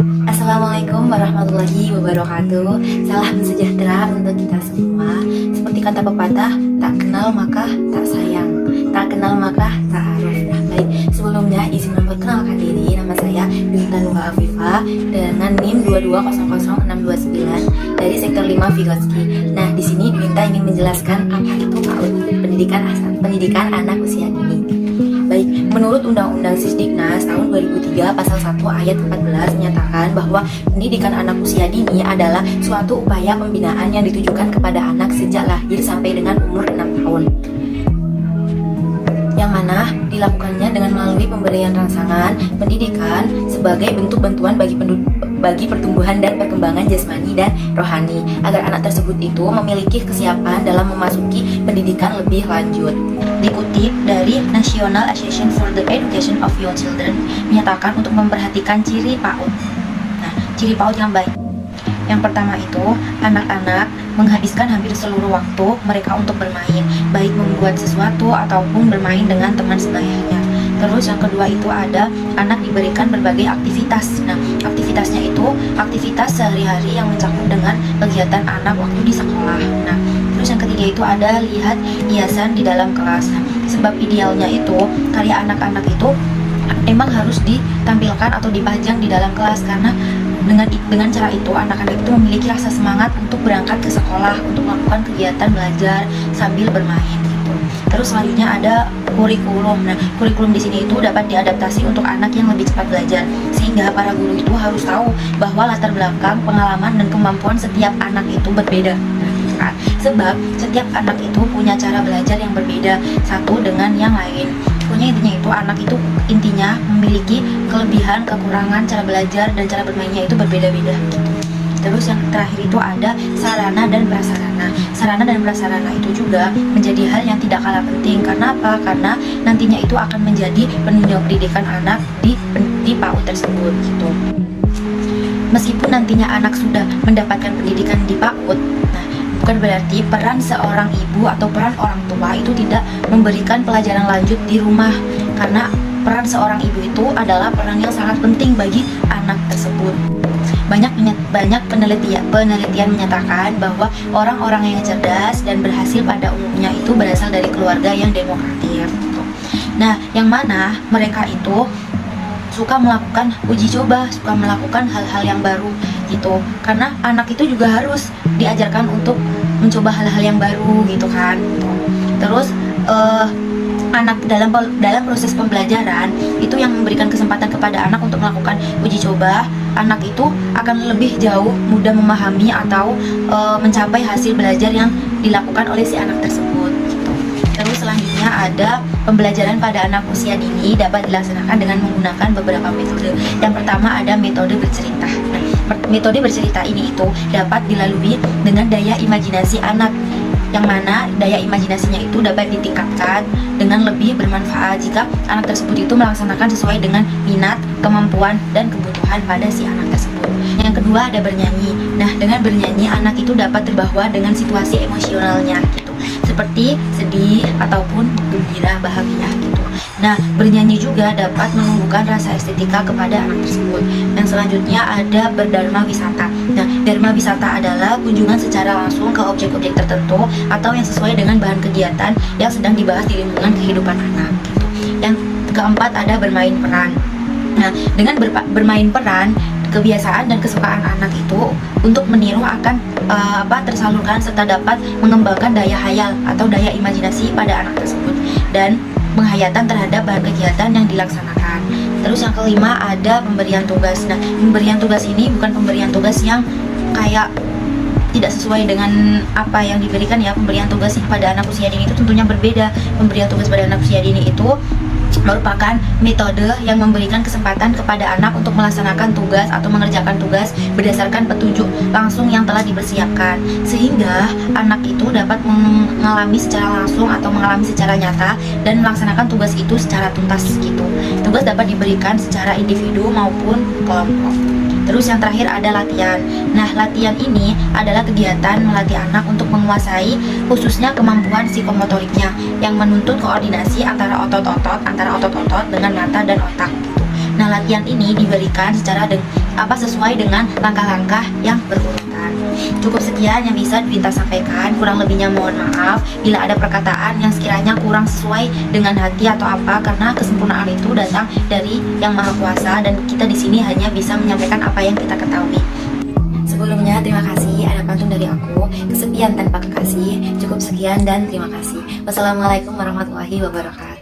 Assalamualaikum warahmatullahi wabarakatuh. Salam sejahtera untuk kita semua. Seperti kata pepatah, tak kenal maka tak sayang, tak kenal maka tak harus. Nah, baik, sebelumnya izin memperkenalkan diri. Nama saya Binta Nuha Afifah dengan NIM 2200629 dari sektor 5 Vygotsky. Nah, di sini Binta ingin menjelaskan apa itu PAUD, pendidikan anak usia dini. Baik, menurut Undang-Undang Sisdiknas tahun 2003 pasal 1 ayat 14 menyatakan bahwa pendidikan anak usia dini adalah suatu upaya pembinaan yang ditujukan kepada anak sejak lahir sampai dengan umur 6 tahun. Yang mana dilakukannya dengan melalui pemberian rangsangan pendidikan sebagai bentuk bantuan bagi pertumbuhan dan perkembangan jasmani dan rohani agar anak tersebut itu memiliki kesiapan dalam memasuki pendidikan lebih lanjut. Dikutip dari National Association for the Education of Young Children menyatakan untuk memperhatikan ciri PAUD. Nah, ciri PAUD yang baik. Yang pertama itu, anak-anak menghabiskan hampir seluruh waktu mereka untuk bermain, baik membuat sesuatu ataupun bermain dengan teman sebayanya. Terus yang kedua itu ada anak diberikan berbagai aktivitas. Nah, aktivitasnya itu aktivitas sehari-hari yang mencakup dengan kegiatan anak waktu di sekolah. Nah, terus yang ketiga itu ada lihat hiasan di dalam kelas. Nah, sebab idealnya itu karya anak-anak itu emang harus ditampilkan atau dipajang di dalam kelas karena dengan cara itu anak-anak itu memiliki rasa semangat untuk berangkat ke sekolah untuk melakukan kegiatan belajar sambil bermain gitu. Terus selanjutnya ada kurikulum. Nah, kurikulum di sini itu dapat diadaptasi untuk anak yang lebih cepat belajar sehingga para guru itu harus tahu bahwa latar belakang, pengalaman dan kemampuan setiap anak itu berbeda. Sebab setiap anak itu punya cara belajar yang berbeda satu dengan yang lain. Intinya itu anak itu intinya memiliki kelebihan, kekurangan, cara belajar dan cara bermainnya itu berbeda-beda gitu. Terus yang terakhir itu ada sarana dan prasarana. Sarana dan prasarana itu juga menjadi hal yang tidak kalah penting. Karena apa? Karena nantinya itu akan menjadi penunjang pendidikan anak di PAUD tersebut gitu. Meskipun nantinya anak sudah mendapatkan pendidikan di PAUD, bukan berarti peran seorang ibu atau peran orang tua itu tidak memberikan pelajaran lanjut di rumah, karena peran seorang ibu itu adalah peran yang sangat penting bagi anak tersebut. Banyak penelitian menyatakan bahwa orang-orang yang cerdas dan berhasil pada umumnya itu berasal dari keluarga yang demokratis. Nah, yang mana mereka itu suka melakukan uji coba, suka melakukan hal-hal yang baru gitu. Karena anak itu juga harus diajarkan untuk mencoba hal-hal yang baru gitu kan. Terus anak dalam proses pembelajaran itu yang memberikan kesempatan kepada anak untuk melakukan uji coba, anak itu akan lebih jauh mudah memahami atau mencapai hasil belajar yang dilakukan oleh si anak tersebut gitu. Terus selanjutnya ada pembelajaran pada anak usia dini dapat dilaksanakan dengan menggunakan beberapa metode. Yang pertama ada metode bercerita. Nah, metode bercerita ini itu dapat dilalui dengan daya imajinasi anak, yang mana daya imajinasinya itu dapat ditingkatkan dengan lebih bermanfaat jika anak tersebut itu melaksanakan sesuai dengan minat, kemampuan, dan kebutuhan pada si anak tersebut. Yang kedua ada bernyanyi. Nah, dengan bernyanyi anak itu dapat terbawa dengan situasi emosionalnya gitu, seperti sedih ataupun gembira, bahagia gitu. Nah, bernyanyi juga dapat menumbuhkan rasa estetika kepada anak tersebut. Yang selanjutnya ada berdharma wisata. Nah, dharma wisata adalah kunjungan secara langsung ke objek-objek tertentu atau yang sesuai dengan bahan kegiatan yang sedang dibahas di lingkungan kehidupan anak gitu. Yang keempat ada bermain peran. Nah, dengan bermain peran, kebiasaan dan kesukaan anak itu untuk meniru akan tersalurkan serta dapat mengembangkan daya hayal atau daya imajinasi pada anak tersebut dan penghayatan terhadap bahan kegiatan yang dilaksanakan. Terus yang kelima ada pemberian tugas. Nah, pemberian tugas ini bukan pemberian tugas yang kayak tidak sesuai dengan apa yang diberikan ya. Pemberian tugas pada anak usia dini itu tentunya berbeda. Pemberian tugas pada anak usia dini itu merupakan metode yang memberikan kesempatan kepada anak untuk melaksanakan tugas atau mengerjakan tugas berdasarkan petunjuk langsung yang telah dipersiapkan, sehingga anak itu dapat mengalami secara langsung atau mengalami secara nyata dan melaksanakan tugas itu secara tuntas gitu. Tugas dapat diberikan secara individu maupun kelompok. Terus yang terakhir ada latihan. Nah, latihan ini adalah kegiatan melatih anak untuk menguasai khususnya kemampuan psikomotoriknya yang menuntut koordinasi antara otot-otot dengan mata dan otak gitu. Nah, latihan ini diberikan secara sesuai dengan langkah-langkah yang berurutan. Cukup sekian yang bisa Dwinta sampaikan. Kurang lebihnya mohon maaf bila ada perkataan yang sekiranya kurang sesuai dengan hati atau apa, karena kesempurnaan itu datang dari Yang Maha Kuasa dan kita di sini hanya bisa menyampaikan apa yang kita ketahui. Sebelumnya terima kasih, ada pantun dari aku, kesepian tanpa kekasih. Cukup sekian dan terima kasih. Wassalamualaikum warahmatullahi wabarakatuh.